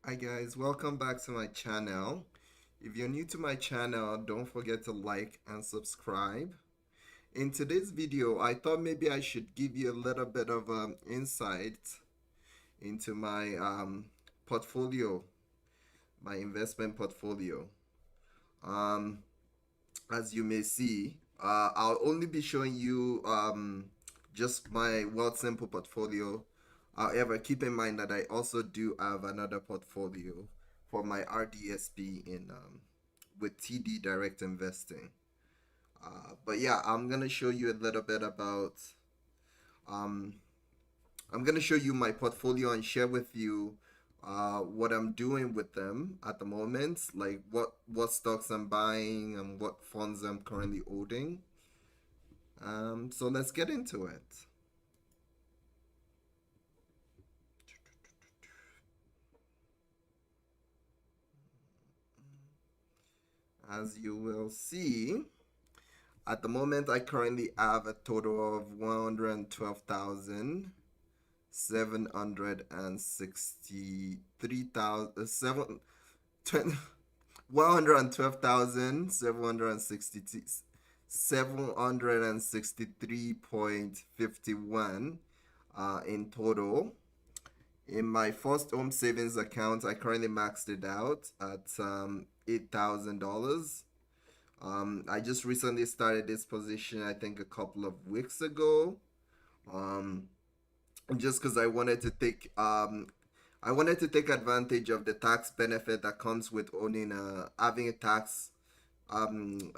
Hi guys, welcome back to my channel. If you're new to my channel, don't forget to like and subscribe. In today's video, I thought maybe I should give you a little bit of insight into my portfolio, my investment portfolio. Um, as you may see, I'll only be showing you just my Wealthsimple portfolio. However, keep in mind that I also do have another portfolio for my RDSP in with TD Direct Investing. But yeah, I'm gonna show you a little bit about um, I'm gonna show you my portfolio and share with you what I'm doing with them at the moment, like what stocks I'm buying and what funds I'm currently holding. So let's get into it. As you will see, at the moment I currently have a total of 112,763,000 112,763.51 in total. In my first home savings account, I currently maxed it out at $8,000. I just recently started this position, I think a couple of weeks ago. Um, just because I wanted to take advantage of the tax benefit that comes with owning having a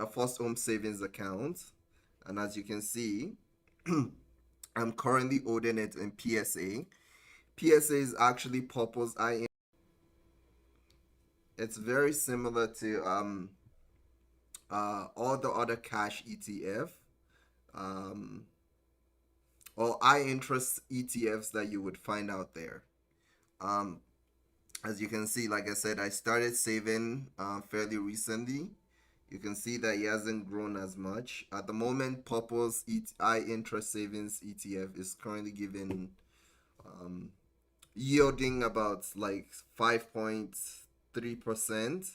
first home savings account. And as you can see, I'm currently holding it in PSA. PSA is actually Purpose I. It's very similar to all the other cash ETF um, or high interest ETFs that you would find out there. Um, as you can see, like I said, I started saving fairly recently. You can see that it hasn't grown as much. At the moment, Purpose high interest savings ETF is currently giving um, yielding about like 5.3%.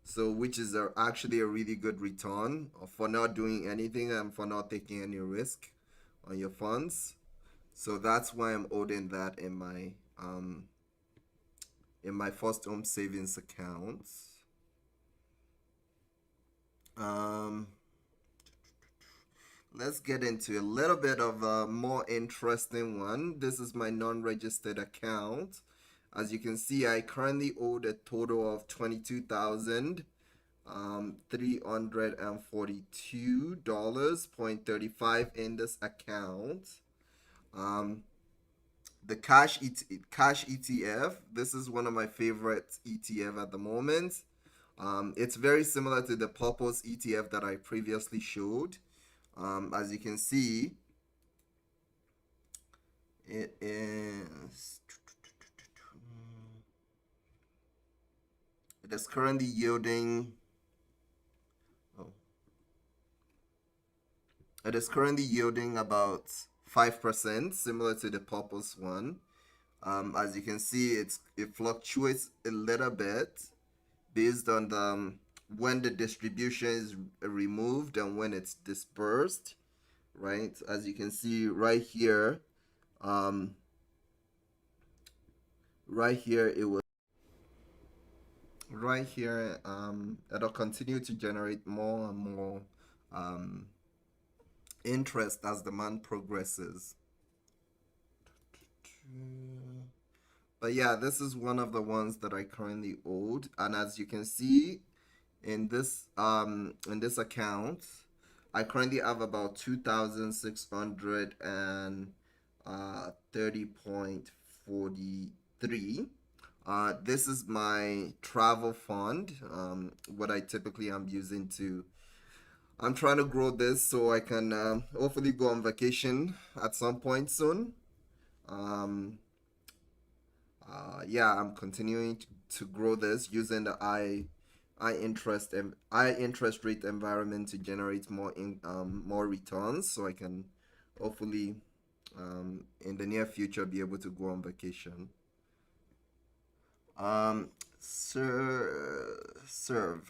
So, which is actually a really good return for not doing anything and for not taking any risk on your funds. So that's why I'm holding that in my first home savings account. Um, let's get into a little bit of a more interesting one. This is my non-registered account. As you can see, I currently hold a total of 22,000 $342.35 in this account. Um, the cash ETF. This is one of my favorite ETF at the moment. It's very similar to the Purpose ETF that I previously showed. As you can see, it is it is currently yielding. Oh, it is currently yielding about 5%, similar to the Purpose one. As you can see, it fluctuates a little bit based on when the distribution is removed and when it's dispersed, right? As you can see um, right here it was right here it'll continue to generate more and more um, interest as the month progresses. But yeah, this is one of the ones that I currently hold, and as you can see in this account, I currently have about 2,630.43. This is my travel fund. What I typically am using to. I'm trying to grow this so I can hopefully go on vacation at some point soon. Um, yeah, I'm continuing to grow this using the high interest rate environment to generate more returns, so I can hopefully in the near future be able to go on vacation. Serve.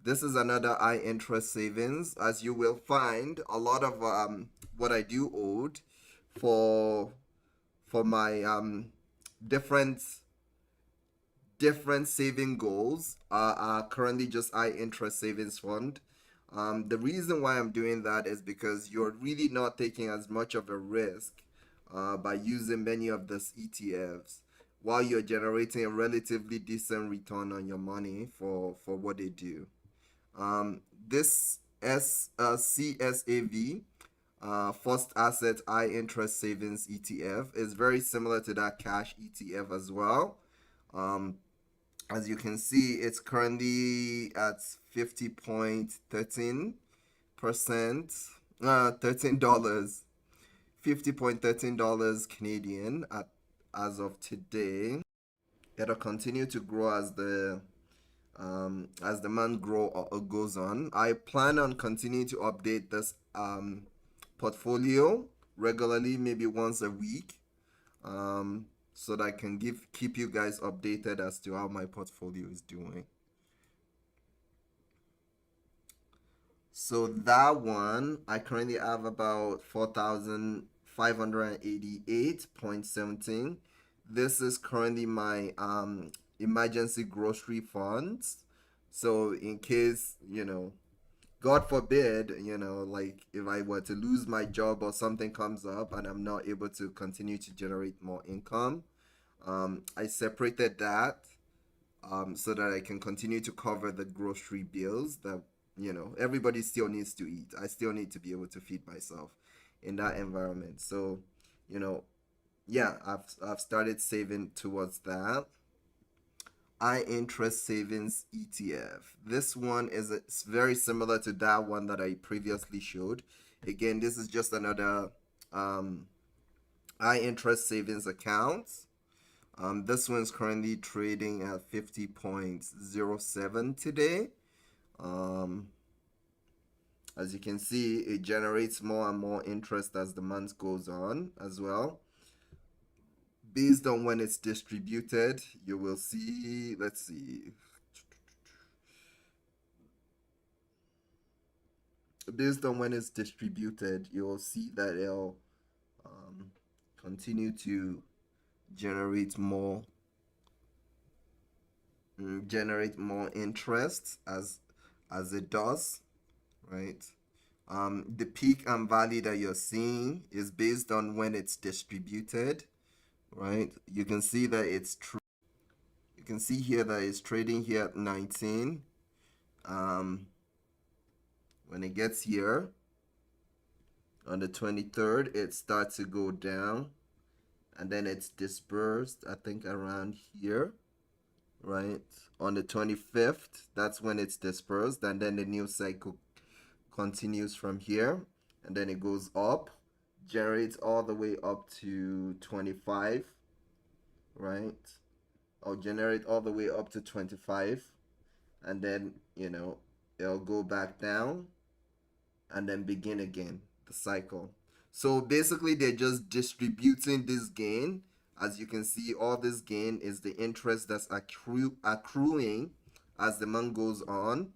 This is another high interest savings. As you will find, a lot of what I do owed for my different saving goals are currently just high interest savings fund. The reason why I'm doing that is because you're really not taking as much of a risk by using many of these ETFs while you're generating a relatively decent return on your money for what they do. This CSAV, First Asset High Interest Savings ETF, is very similar to that cash ETF as well. Um, as you can see, it's currently at 50.13%, $13, $50.13 Canadian as of today. It'll continue to grow as the month goes on. I plan on continuing to update this portfolio regularly, maybe once a week, so that I can keep you guys updated as to how my portfolio is doing. So that one, I currently have about 4,588.17. This is currently my emergency grocery funds. So in case, God forbid, like if I were to lose my job or something comes up and I'm not able to continue to generate more income, I separated that so that I can continue to cover the grocery bills that, everybody still needs to eat. I still need to be able to feed myself in that environment. So, yeah, I've started saving towards that. High interest savings ETF. This one it's very similar to that one that I previously showed. Again, this is just another high interest savings account. This one's currently trading at 50.07 today. As you can see, it generates more and more interest as the month goes on as well. Based on when it's distributed, you will see, let's see. Based on when it's distributed, you'll see that it'll continue to generate more interest as it does, right? The peak and valley that you're seeing is based on when it's distributed, right? You can see that you can see here that it's trading here at 19. When it gets here on the 23rd, it starts to go down, and then it's dispersed, I think around here, right? On the 25th, that's when it's dispersed, and then the new cycle continues from here, and then it goes up, generates all the way up to 25, right? I'll generate all the way up to 25, and then, it'll go back down and then begin again the cycle. So basically, they're just distributing this gain. As you can see, all this gain is the interest that's accruing as the month goes on.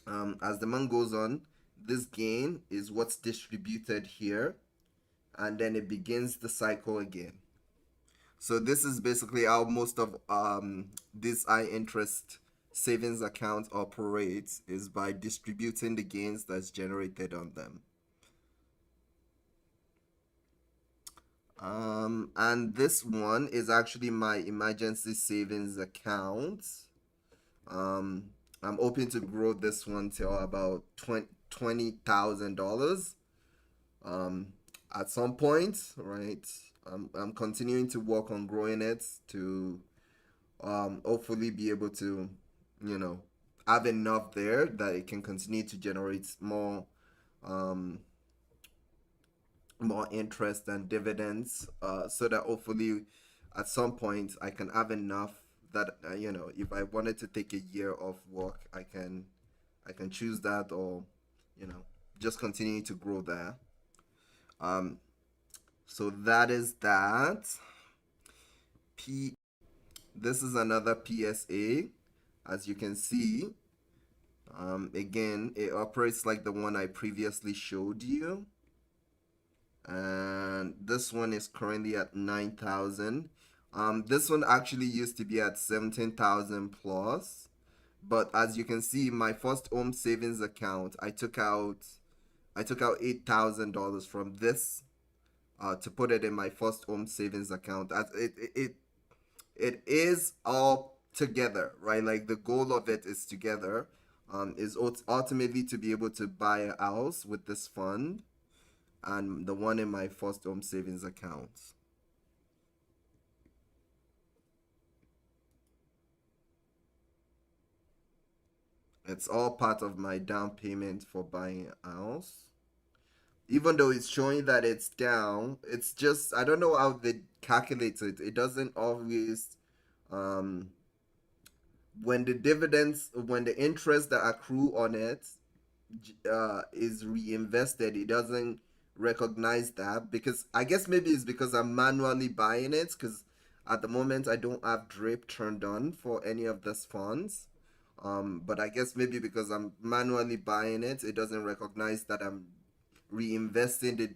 As the month goes on, this gain is what's distributed here, and then it begins the cycle again. So this is basically how most of this high interest savings account operates, is by distributing the gains that's generated on them. And this one is actually my emergency savings account. I'm hoping to grow this one till about $20,000 at some point, right? I'm continuing to work on growing it to hopefully be able to, have enough there that it can continue to generate more interest and dividends, so that hopefully at some point I can have enough that if I wanted to take a year off work, I can choose that, or just continue to grow there. So that is that. P. This is another PSA. As you can see, again, it operates like the one I previously showed you. And this one is currently at 9,000. This one actually used to be at 17,000 plus. But as you can see, my first home savings account, I took out $8,000 from this to put it in my first home savings account. As it is all together, right? Like the goal of it is together, is ultimately to be able to buy a house with this fund and the one in my first home savings account. It's all part of my down payment for buying a house. Even though it's showing that it's down, it's just, I don't know how they calculate it. It doesn't always, um when the interest that accrue on it is reinvested, it doesn't recognize that, because I guess maybe it's because I'm manually buying it, because at the moment I don't have drip turned on for any of these funds. But I guess maybe because I'm manually buying it, it doesn't recognize that I'm reinvesting the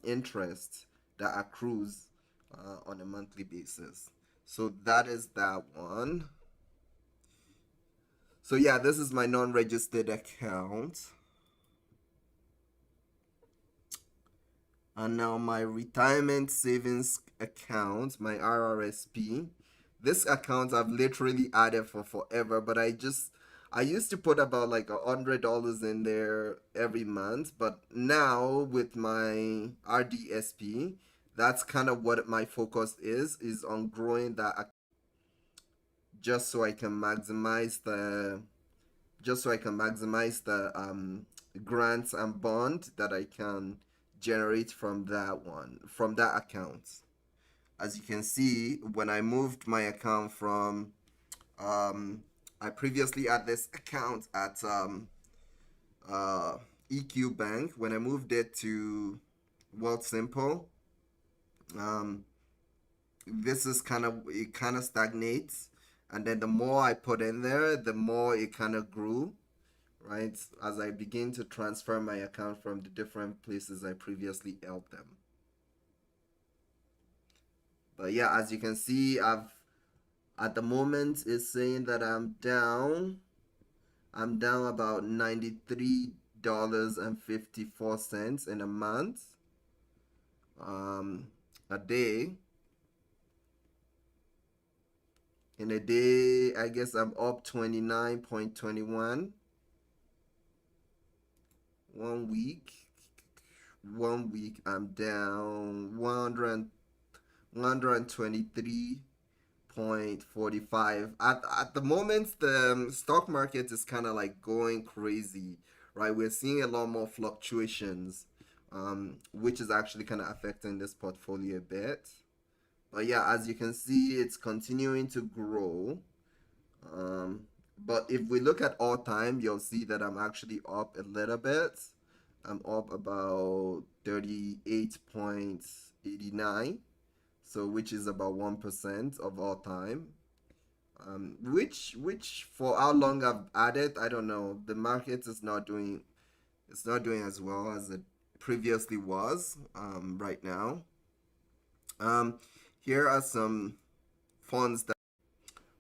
interest that accrues on a monthly basis. So that is that one. So yeah, this is my non-registered account. And now my retirement savings account, my RRSP. This account I've literally added for forever, but I used to put about like $100 in there every month, but now with my RDSP, that's kind of what my focus is on growing that, just so I can maximize the grants and bond that I can generate from that account. As you can see, when I moved my account from, I previously had this account at uh, EQ Bank. When I moved it to Wealthsimple, um, this is it kind of stagnates, and then the more I put in there, the more it kind of grew, right? As I begin to transfer my account from the different places I previously held them. But yeah, as you can see, I've at the moment is saying that I'm down. I'm down about $93.54 in a month. A day. In a day, I guess I'm up 29.21. 1 week I'm down 123.45. At the moment, the stock market is kind of like going crazy, right? We're seeing a lot more fluctuations, which is actually kind of affecting this portfolio a bit. But yeah, as you can see, it's continuing to grow. But if we look at all time, you'll see that I'm actually up a little bit. I'm up about 38.89, so which is about 1% of all time. Which for how long I've had it, I don't know. The market is not doing as well as it previously was right now. Here are some funds that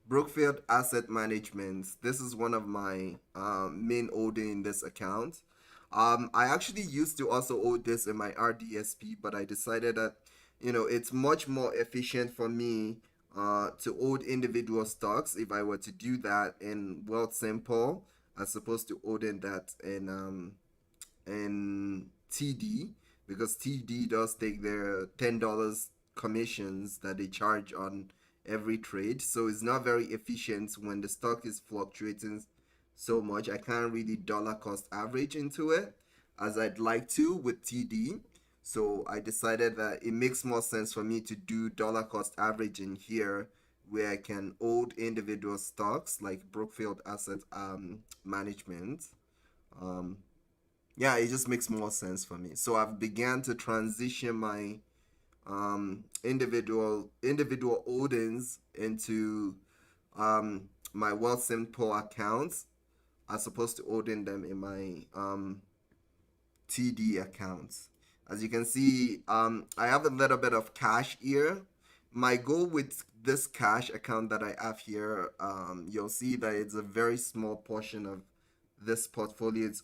Brookfield Asset Management. This is one of my main holding in this account. I actually used to also hold this in my RDSP, but I decided that it's much more efficient for me to hold individual stocks if I were to do that in Wealthsimple as opposed to holding that in TD, because TD does take their $10 commissions that they charge on every trade. So it's not very efficient when the stock is fluctuating so much. I can't really dollar cost average into it as I'd like to with TD. So I decided that it makes more sense for me to do dollar cost average in here, where I can hold individual stocks like Brookfield Asset Management. Yeah, it just makes more sense for me. So I've began to transition my individual holdings into my Wealthsimple accounts as opposed to holding them in my TD accounts. As you can see, I have a little bit of cash here. My goal with this cash account that I have here, you'll see that it's a very small portion of this portfolio. It's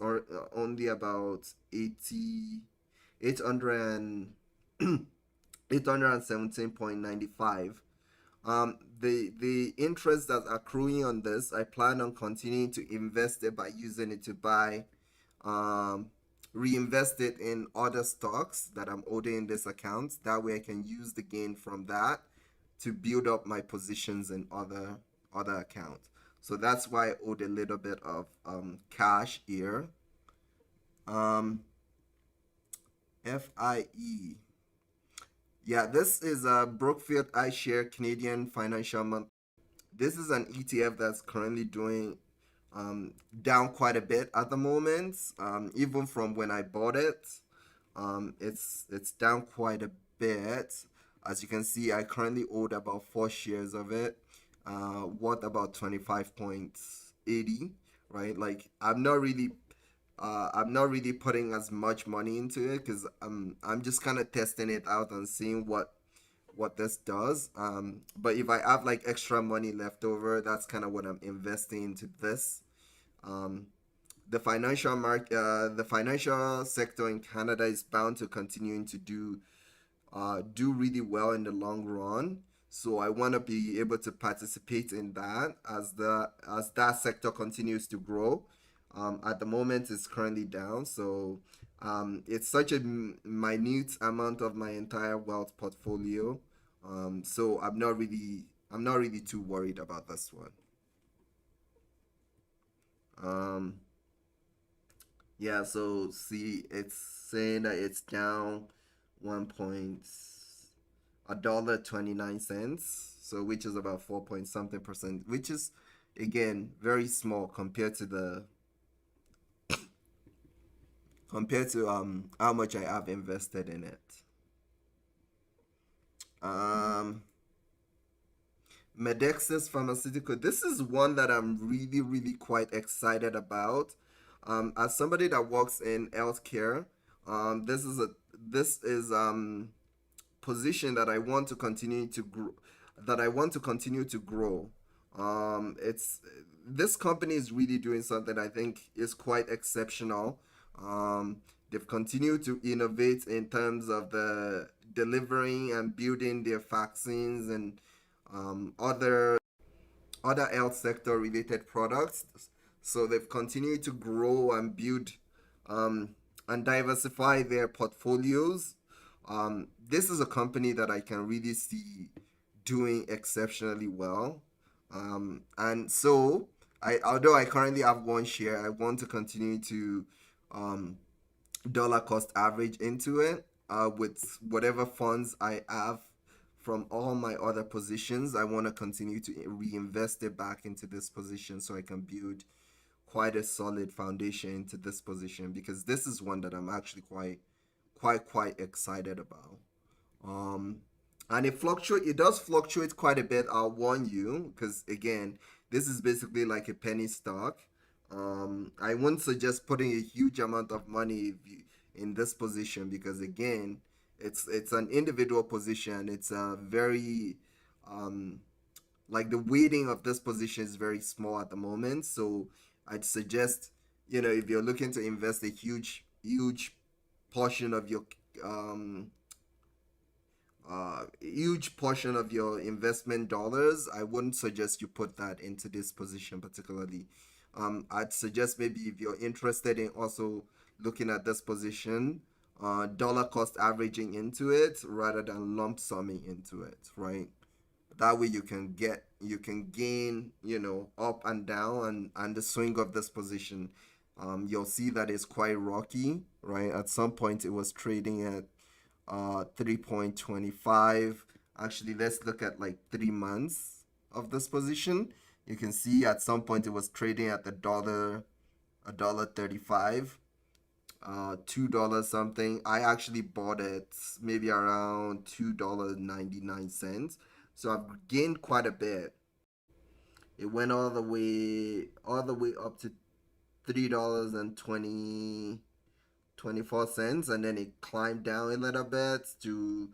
only about 800 817.95. The interest that's accruing on this, I plan on continuing to invest it by using it to buy, um, reinvest it in other stocks that I'm holding in this account. That way, I can use the gain from that to build up my positions in other accounts. So that's why I owed a little bit of cash here. Um, FIE. Yeah, this is a Brookfield iShare Canadian Financial Month. This is an ETF that's currently doing down quite a bit at the moment. Even from when I bought it, it's down quite a bit. As you can see, I currently hold about 4 shares of it, worth about 25.80. Right, like I'm not really putting as much money into it because I'm just kind of testing it out and seeing what this does. But if I have like extra money left over, that's kind of what I'm investing into this. Um, the financial sector in Canada is bound to continuing to do really well in the long run. So I want to be able to participate in that as that sector continues to grow. At the moment, it's currently down, so it's such a minute amount of my entire wealth portfolio. So I'm not really too worried about this one. Um, yeah, so see, it's saying that it's down one point $1.29, so which is about 4 point something percent, which is again very small compared to how much I have invested in it. Um, Medexus Pharmaceutical. This is one that I'm really quite excited about. As somebody that works in healthcare, this is position that I want to continue to grow. That I want to continue to grow. It's This company is really doing something I think is quite exceptional. They've continued to innovate in terms of the delivering and building their vaccines and other health sector related products. So they've continued to grow and build um, and diversify their portfolios. This is a company that I can really see doing exceptionally well. And so, although I currently have 1 share, I want to continue to um, dollar cost average into it with whatever funds I have from all my other positions. I want to continue to reinvest it back into this position so I can build quite a solid foundation into this position because this is one that I'm actually quite excited about. Um, and it does fluctuate quite a bit. I'll warn you because again, this is basically like a penny stock. I wouldn't suggest putting a huge amount of money in this position because again, it's an individual position. It's a very um, like the weighting of this position is very small at the moment. So I'd suggest, if you're looking to invest a huge portion of your um huge portion of your investment dollars, I wouldn't suggest you put that into this position particularly. I'd suggest maybe if you're interested in also looking at this position, dollar cost averaging into it rather than lump summing into it, right? That way you can gain, up and down and the swing of this position. You'll see that it's quite rocky, right? At some point it was trading at 3.25. Actually, let's look at like 3 months of this position. You can see at some point it was trading at a dollar 35. $2 something. I actually bought it maybe around $2.99. So I've gained quite a bit. It went all the way up to $3.24, and then it climbed down a little bit to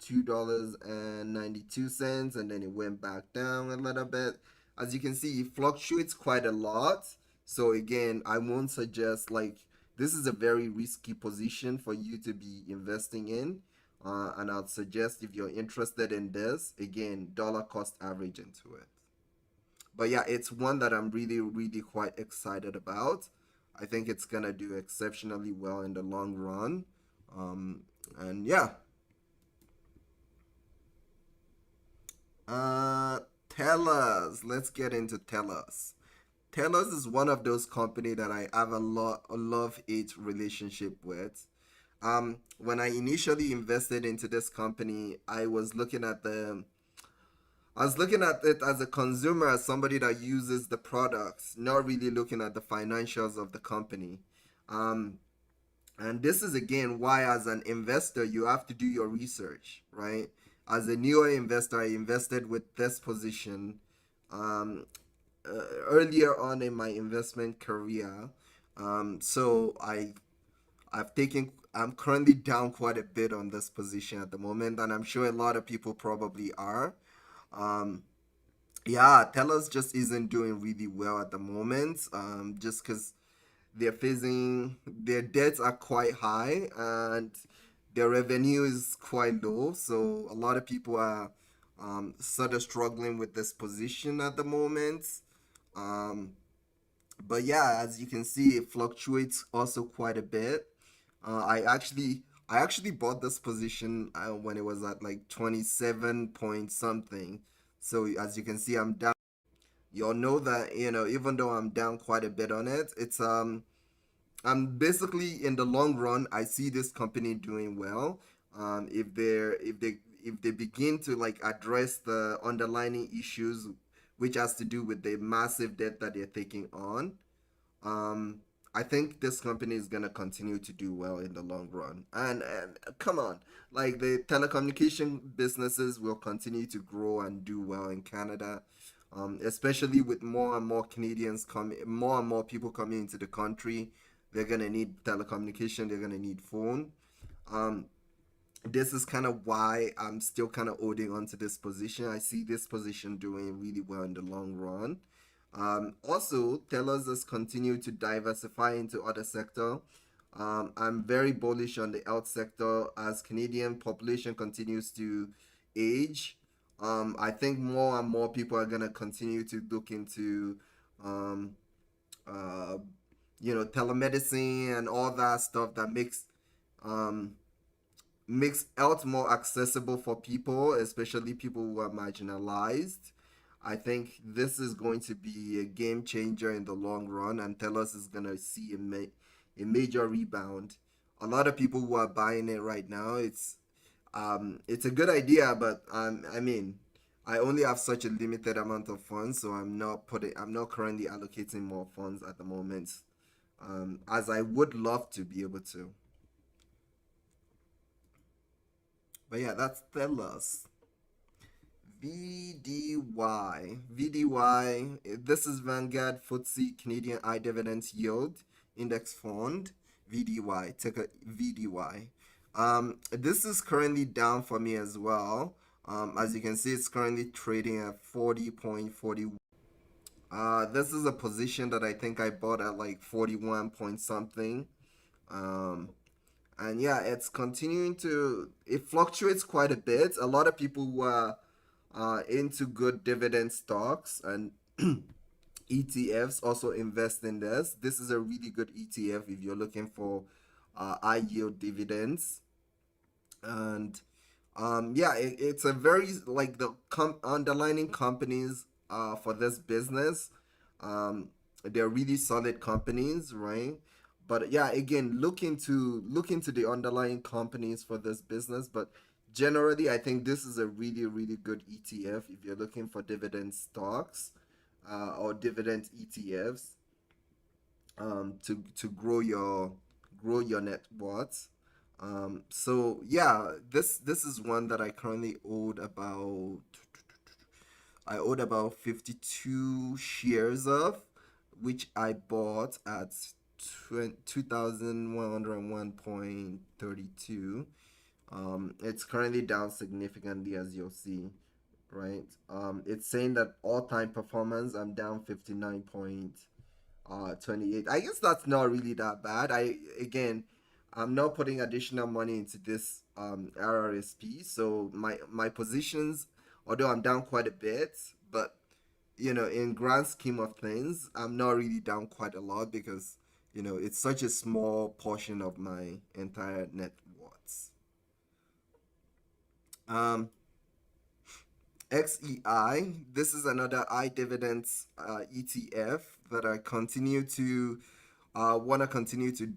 $2.92, and then it went back down a little bit. As you can see, it fluctuates quite a lot. So again, I won't suggest, like, this is a very risky position for you to be investing in. And I'd suggest, if you're interested in this, again, dollar cost average into it. But yeah, it's one that I'm really, really quite excited about. I think it's gonna do exceptionally well in the long run. Um, and yeah, uh, Tellus. Let's get into Tellus. Tellus is one of those company that I have a love-hate relationship with. When I initially invested into this company, I was looking at it as a consumer, as somebody that uses the products, not really looking at the financials of the company. Um, and this is again why, as an investor, you have to do your research, right? As a newer investor, I invested with this position um, earlier on in my investment career. I'm currently down quite a bit on this position at the moment, and I'm sure a lot of people probably are. Um, Yeah, Tellus just isn't doing really well at the moment. Just because their debts are quite high and their revenue is quite low. So a lot of people are sort of struggling with this position at the moment. Um, but yeah, as you can see, it fluctuates also quite a bit. I actually bought this position when it was at like 27 point something. So as you can see, I'm down. You'll know that, even though I'm down quite a bit on it, I'm basically, in the long run, I see this company doing well. If they begin to, like, address the underlying issues, which has to do with the massive debt that they're taking on, um, I think this company is gonna continue to do well in the long run. And come on, like, the telecommunication businesses will continue to grow and do well in Canada, especially with more and more Canadians coming, more and more people coming into the country. They're gonna need telecommunication. They're gonna need phone. Um, this is kind of why I'm still kind of holding on to this position. I see this position doing really well in the long run. Also, Tellers has continued to diversify into other sector. I'm very bullish on the health sector as Canadian population continues to age. I think more and more people are gonna continue to look into, um, uh, telemedicine and all that stuff that um, makes health more accessible for people, especially people who are marginalized. I think this is going to be a game changer in the long run, and Tellus is going to see a major rebound. A lot of people who are buying it right now, it's a good idea, but I mean, I only have such a limited amount of funds, so I'm not currently allocating more funds at the moment, as I would love to be able to. But yeah, that's Tellus. VDY. VDY. This is Vanguard FTSE Canadian High Dividends Yield Index Fund. VDY. Ticker VDY. This is currently down for me as well. As you can see, it's currently trading at 40.40. This is a position that I think I bought at like 41 point something. Um, and yeah, it's continuing to, it fluctuates quite a bit. A lot of people who are into good dividend stocks and ETFs also invest in this. This is a really good ETF if you're looking for high yield dividends. And yeah, it's a very, like, the underlining companies for this business. Um, they're really solid companies, right? But yeah, again, look into the underlying companies for this business. But generally, I think this is a really, really good ETF if you're looking for dividend stocks or dividend ETFs, to grow grow your net worth. So yeah, this is one that I owed about 52 shares of, which I bought at 2,101.32. It's currently down significantly, as you'll see, right? It's saying that all-time performance, I'm down 59.28. I guess that's not really that bad. I'm not putting additional money into this RRSP, so my positions, although I'm down quite a bit, but in grand scheme of things, I'm not really down quite a lot because it's such a small portion of my entire net worth. Um, XEI, this is another I dividends ETF that I continue to want to continue to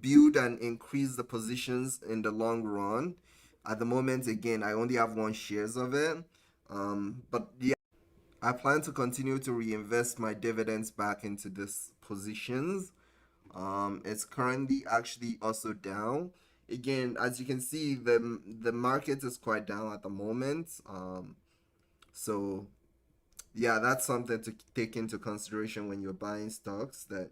build and increase the positions in the long run. At the moment, again, I only have one shares of it. But yeah, I plan to continue to reinvest my dividends back into these positions. It's currently actually also down. Again, as you can see, the market is quite down at the moment. So yeah, that's something to take into consideration when you're buying stocks. That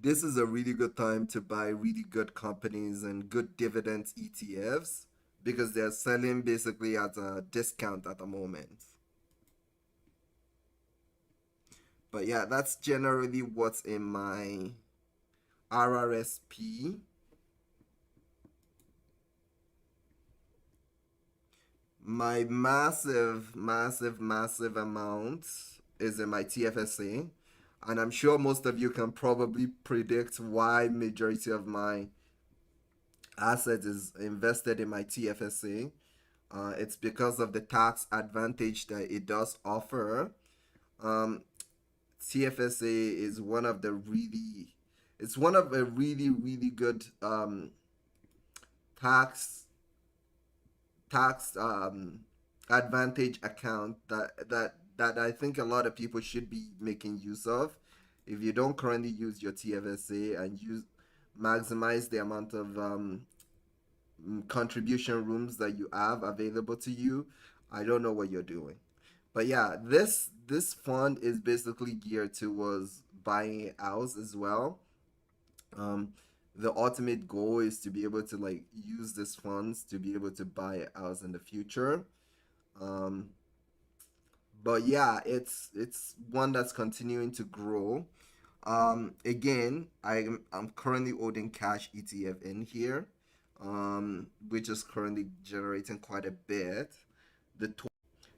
this is a really good time to buy really good companies and good dividends ETFs because they're selling basically at a discount at the moment. But yeah, that's generally what's in my RRSP. My massive, massive, massive amount is in my TFSA. And I'm sure most of you can probably predict why majority of my assets is invested in my TFSA. It's because of the tax advantage that it does offer. Um, TFSA is one of a really, really good tax tax advantage account that I think a lot of people should be making use of. If you don't currently use your TFSA and use maximize the amount of contribution rooms that you have available to you, I don't know what you're doing. But yeah, this fund is basically geared towards buying a house as well. Um, the ultimate goal is to be able to like use these funds to be able to buy a house in the future. Um, but yeah, it's one that's continuing to grow. Again, I'm currently holding cash ETF in here, which is currently generating quite a bit. The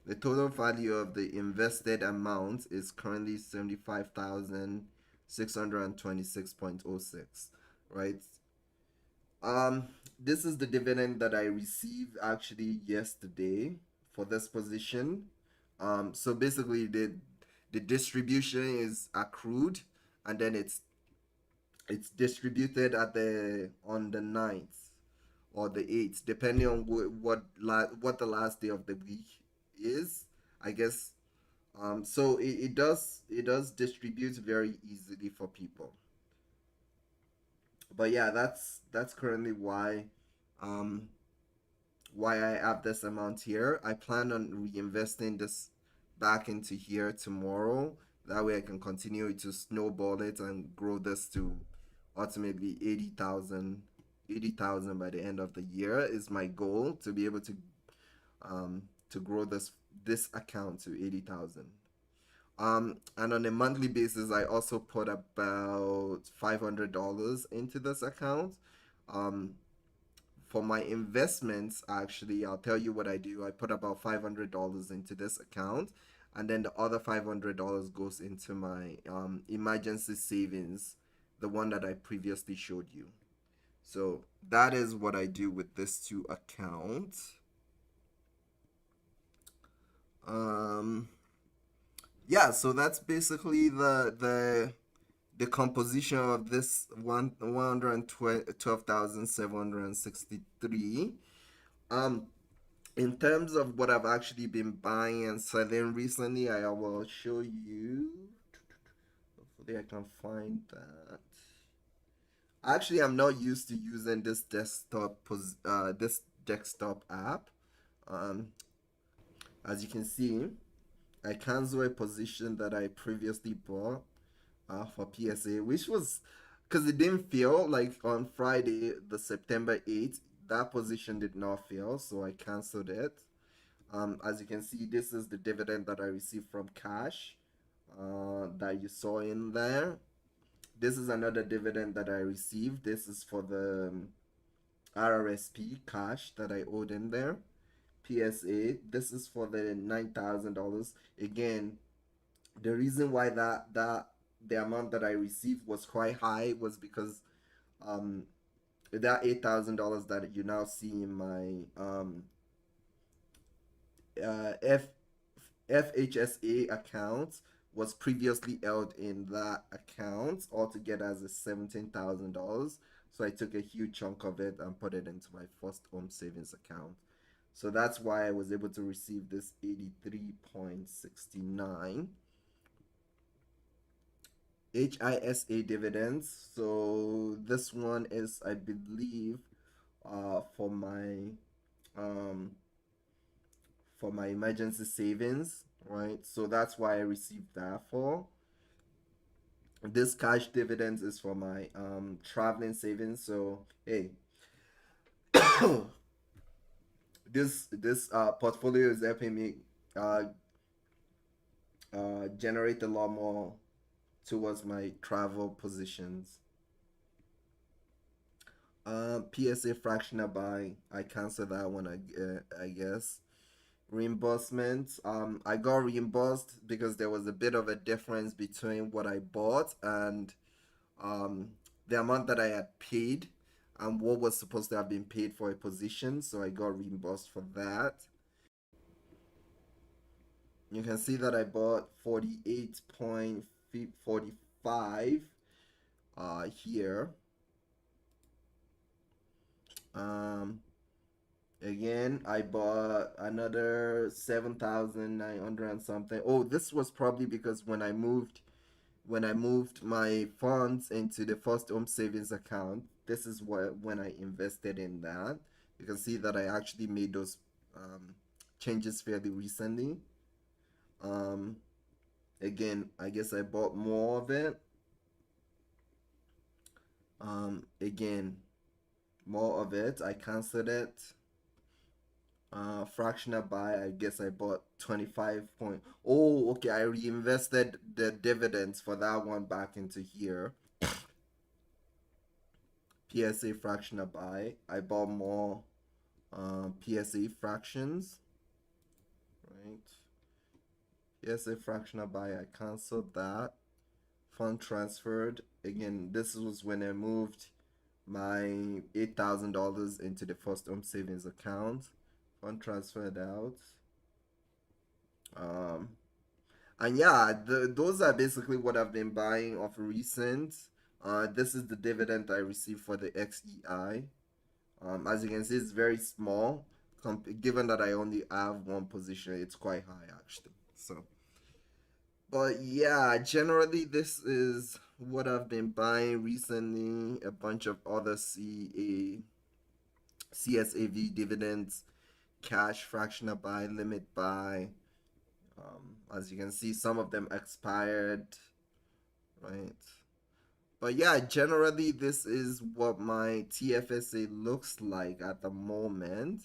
the total value of the invested amount is currently 75,626.06, right? Um, this is the dividend that I received actually yesterday for this position. So basically the distribution is accrued and then it's distributed at the on the ninth or the 8th, depending on what the last day of the week is, I guess. So it does distribute very easily for people. But yeah, that's currently um why I have this amount here. I plan on reinvesting this back into here tomorrow. That way I can continue to snowball it and grow this to ultimately 80,000 by the end of the year is my goal to be able to grow this account to 80,000. And on a monthly basis, I also put about $500 into this account. Um, for my investments, actually, I'll tell you what I do. I put about $500 into this account, and then the other $500 goes into my emergency savings, the one that I previously showed you. So that is what I do with this two accounts. Um, yeah, so that's basically the composition of this 112,763. Um, in terms of what I've actually been buying and selling recently, I will show you Hopefully I can find that. Actually, I'm not used to using this desktop app. Um, as you can see, I cancel a position that I previously bought for PSA, which was because it didn't feel like on Friday, the September 8th, that position did not fail, so I canceled it. As you can see, this is the dividend that I received from cash that you saw in there. This is another dividend that I received. This is for the RRSP cash that I owed in there. PSA. This is for the $9,000. Again, the reason why that the amount that I received was quite high was because um that $8,000 that you now see in my uh F FHSA account was previously held in that account altogether as a $17,000. So I took a huge chunk of it and put it into my first home savings account. So that's why I was able to receive this 83.69 HISA dividends. So this one is, I believe, um for my emergency savings, right? So that's why I received that for. This cash dividends is for my traveling savings. So hey, this portfolio is helping me uh generate a lot more towards my travel positions. PSA fractional buy, I cancel that one. I guess reimbursement. I got reimbursed because there was a bit of a difference between what I bought and um the amount that I had paid and what was supposed to have been paid for a position. So I got reimbursed for that. You can see that I bought 48.45 here. Um Again, I bought another 7,900 and something. Oh, this was probably because when I moved my funds into the first home savings account, this is what when I invested in that. You can see that I actually made those changes fairly recently. Um, Again, I guess I bought more of it. Again, more of it. I canceled it. Fractional buy, I guess I bought 25 point. Oh, okay, I reinvested the dividends for that one back into here. PSA fractional buy, I bought more PSA fractions, right? PSA fractional buy, I canceled that. Fund transferred. Again, this was when I moved my $8,000 into the first home savings account. Fund transferred out. Um, And yeah, those are basically what I've been buying of recent. This is the dividend I received for the XEI. As you can see, it's very small. Given that I only have one position, it's quite high actually. So, but yeah, generally this is what I've been buying recently. A bunch of other CSAV dividends, cash fractional buy, limit buy. As you can see, some of them expired, right? But yeah, generally this is what my TFSA looks like at the moment.